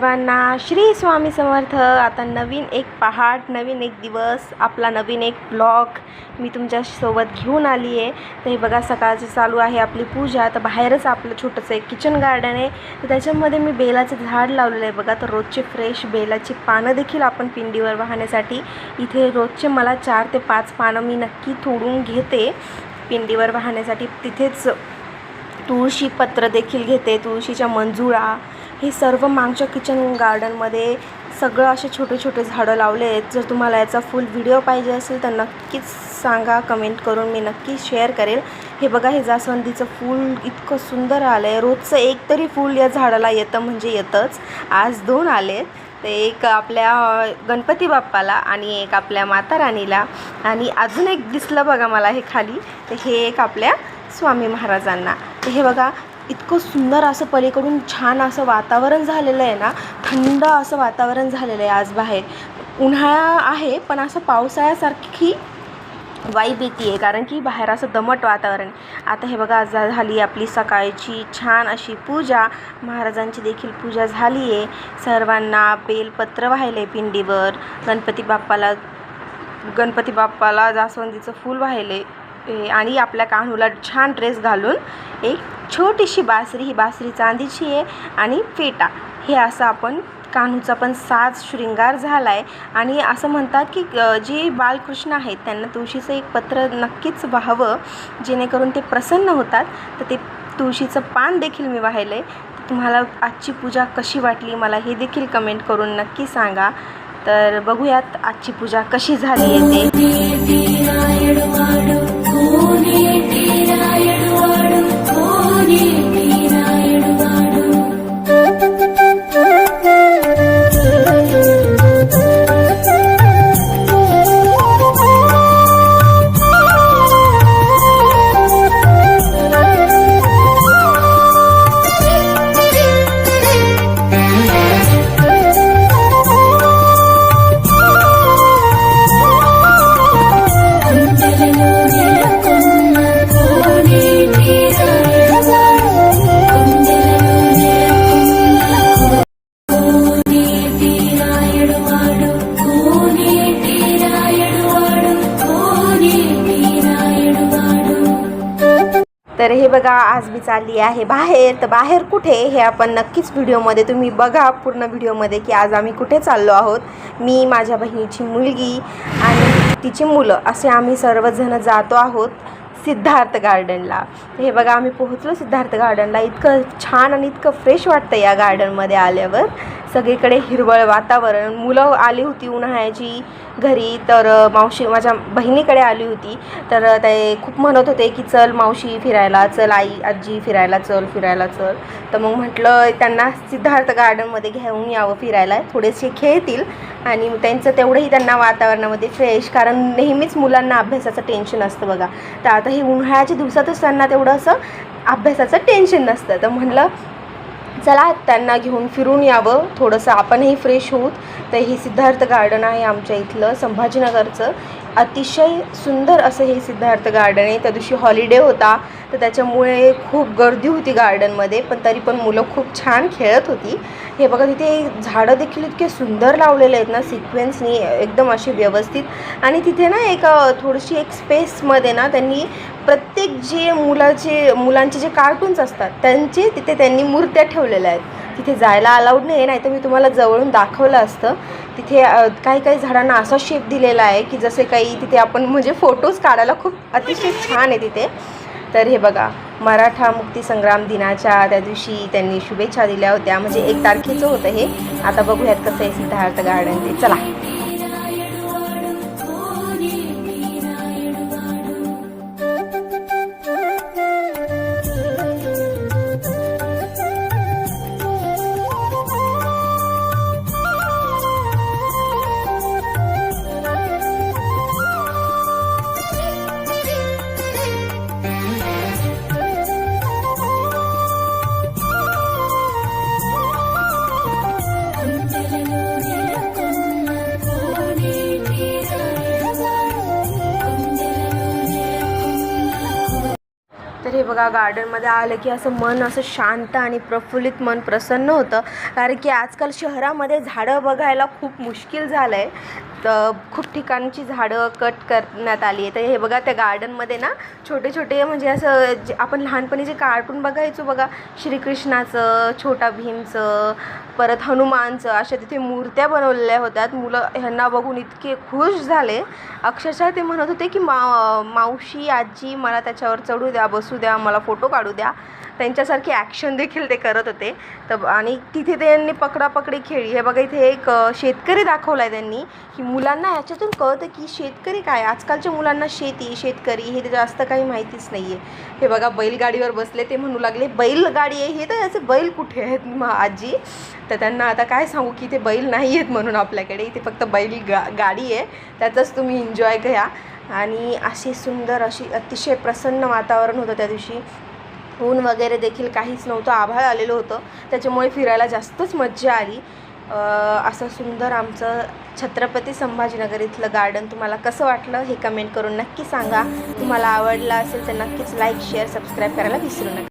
सर्वांना श्री स्वामी समर्थ। आता नवीन एक पहाट, नवीन एक दिवस, आपला नवीन एक ब्लॉग मी तुमच्यासोबत घेऊन आली आहे। तर हे बघा, सकाळचं चालू आहे आपली पूजा। तर बाहेरच आपलं छोटंसं एक किचन गार्डन आहे, तर त्याच्यामध्ये मी बेलाचं झाड लावलेलं आहे बघा। तर रोजचे फ्रेश बेलाची पानं देखील आपण पिंडीवर वाहण्यासाठी इथे रोजचे मला 4 ते 5 पानं मी नक्की तोडून घेते पिंडीवर वाहण्यासाठी। तिथेच तुळशी पत्र देखील घेते, तुळशीच्या मंजुळा, हे सर्व मागच्या किचन गार्डनमध्ये सगळं असे छोटे छोटे झाडं लावले आहेत। जर तुम्हाला याचा फुल व्हिडिओ पाहिजे असेल तर नक्कीच सांगा, कमेंट करून मी नक्की शेअर करेल। हे बघा, हे जास्वंदीचं फूल इतकं सुंदर आलं आहे। रोजचं एक तरी फूल या झाडाला येतं म्हणजे येतंच। आज 2 आले, ते एक आपल्या गणपती बाप्पाला आणि एक आपल्या माता राणीला, आणि अजून एक दिसलं बघा मला हे खाली, तर हे एक आपल्या स्वामी महाराजांना। तर हे बघा, इतकं सुंदर असं पलीकडून छान असं वातावरण झालेलं आहे ना, थंड असं वातावरण झालेलं आहे। आज बाहेर उन्हाळा आहे पण असं पावसाळ्यासारखी वाईब येते आहे, कारण की बाहेर असं दमट वातावरण। आता हे बघा, आज झाली आपली सकाळची छान अशी पूजा, महाराजांची देखील पूजा झाली आहे। सर्वांना बेलपत्र वाहिले पिंडीवर, गणपती बाप्पाला जास्वंदीचं फूल वाहिले, आणि आपल्या कान्हूला छान ड्रेस घालून एक छोटीशी बासरी, ही बासरी चांदीची आहे, आणि फेटा, हे असं आपण कान्हूचा पण साज शृंगार झाला आहे। आणि असं म्हणतात की जे बालकृष्ण आहेत त्यांना तुळशीचं एक पत्र नक्कीच वाहावं, जेणेकरून ते प्रसन्न होतात। तर ते तुळशीचं पान देखील मी वाहिलं आहे। तुम्हाला आजची पूजा कशी वाटली मला हे देखील कमेंट करून नक्की सांगा। तर बघूयात आजची पूजा कशी झाली आहे ते। तर हे बघा, आज मी चालली आहे बाहेर। तर बाहेर कुठे हे आपण नक्कीच व्हिडिओमध्ये तुम्ही बघा, पूर्ण व्हिडिओमध्ये, की आज आम्ही कुठे चाललो आहोत। मी, माझ्या बहिणीची मुलगी आणि तिची मुलं, असे आम्ही सर्वजण जातो आहोत सिद्धार्थ गार्डनला। हे बघा, आम्ही पोहोचलो सिद्धार्थ गार्डनला। इतकं छान आणि इतकं फ्रेश वाटतं या गार्डनमध्ये आल्यावर। सगळीकडे हिरवळ वातावरण। मुलं आली होती उन्हाळ्याची घरी, तर मावशी माझ्या बहिणीकडे आली होती, तर ते खूप म्हणत होते की चल मावशी फिरायला, चल आई आजी फिरायला चल, फिरायला चल। तर मग म्हटलं त्यांना सिद्धार्थ गार्डनमध्ये घेऊन यावं फिरायला, थोडेसे खेळतील आणि त्यांचं तेवढंही त्यांना वातावरणामध्ये फ्रेश, कारण नेहमीच मुलांना अभ्यासाचं टेन्शन असतं बघा। तर आता हे उन्हाळ्याच्या दिवसातच त्यांना तेवढं असं अभ्यासाचं टेन्शन नसतं, तर म्हटलं चला त्यांना घेऊन फिरून यावं, थोडंसं आपणही फ्रेश होऊत। तर हे सिद्धार्थ गार्डन आहे आमच्या इथलं संभाजीनगरचं। अतिशय सुंदर असं हे सिद्धार्थ गार्डन आहे। त्या दिवशी हॉलिडे होता, तर त्याच्यामुळे खूप गर्दी होती गार्डनमध्ये, पण तरी पण मुलं खूप छान खेळत होती। हे बघा, तिथे झाडं देखील इतके सुंदर लावलेले आहेत ना, सिक्वेन्सनी एकदम असे व्यवस्थित। आणि तिथे ना एक थोडीशी एक स्पेसमध्ये ना त्यांनी प्रत्येक जे मुलांचे जे कार्टून्स असतात त्यांचे तिथे त्यांनी मूर्त्या ठेवलेल्या आहेत। तिथे जायला अलाउड नाही, नाही तर मी तुम्हाला जवळून दाखवलं असतं। तिथे काही काही झाडांना असा शेप दिलेला आहे की जसे काही तिथे आपण म्हणजे फोटोज काढायला खूप अतिशय छान आहे तिथे। तर हे बघा, मराठा मुक्तीसंग्राम दिनाच्या त्या दिवशी त्यांनी शुभेच्छा दिल्या होत्या, म्हणजे 1 तारखेचं होतं हे। आता बघूयात कसं आहे सिद्धार्थ गार्डन ते, चला। बघा गार्डनमध्ये आलं की असं मन असं शांत आणि प्रफुल्लित मन प्रसन्न होतं. कारण की आजकाल शहरामध्ये झाडं बघायला खूप मुश्किल झालं आहे. तर खूप ठिकाणची झाडं कट करण्यात आली आहे. तर हे बघा त्या गार्डनमध्ये ना छोटे छोटे म्हणजे असं जे आपण लहानपणी जे कार्टून बघायचो बघा, श्रीकृष्णाचं, छोटा भीमचं, परत हनुमानचं, अशा तिथे मूर्त्या बनवलेल्या होत्या. मुलं ह्यांना बघून इतके खुश झाले, अक्षरशः ते म्हणत होते की मावशी आजी मला त्याच्यावर चढू द्या, बसू द्या, मला फोटो काढू द्या. त्यांच्यासारखी ॲक्शन देखील ते करत होते. तर आणि तिथे त्यांनी पकडापकडी खेळली. हे बघा इथे एक शेतकरी दाखवला आहे त्यांनी, की मुलांना ह्याच्यातून कळतं की शेतकरी काय. आजकालच्या मुलांना शेती, शेतकरी हे जास्त काही माहितीच नाही आहे. हे बघा बैलगाडीवर बसले, ते म्हणू लागले बैलगाडी आहे, हे तर याचे बैल कुठे आहेत आजी. तर त्यांना आता काय सांगू की ते बैल नाही आहेत म्हणून आपल्याकडे, इथे फक्त गाडी आहे, त्याचाच तुम्ही एन्जॉय घ्या. आणि अशी सुंदर अशी अतिशय प्रसन्न वातावरण होतं त्या दिवशी. ऊन वगैरे देखील काहीच नव्हतं, आभाळ आलेलं होतं, त्याच्यामुळे फिरायला जास्तच मज्जा आली. असं सुंदर आमचं छत्रपती संभाजीनगर इथलं गार्डन तुम्हाला कसं वाटलं हे कमेंट करून नक्की सांगा. तुम्हाला आवडलं असेल तर नक्कीच लाईक, शेअर, सबस्क्राईब करायला विसरू नका.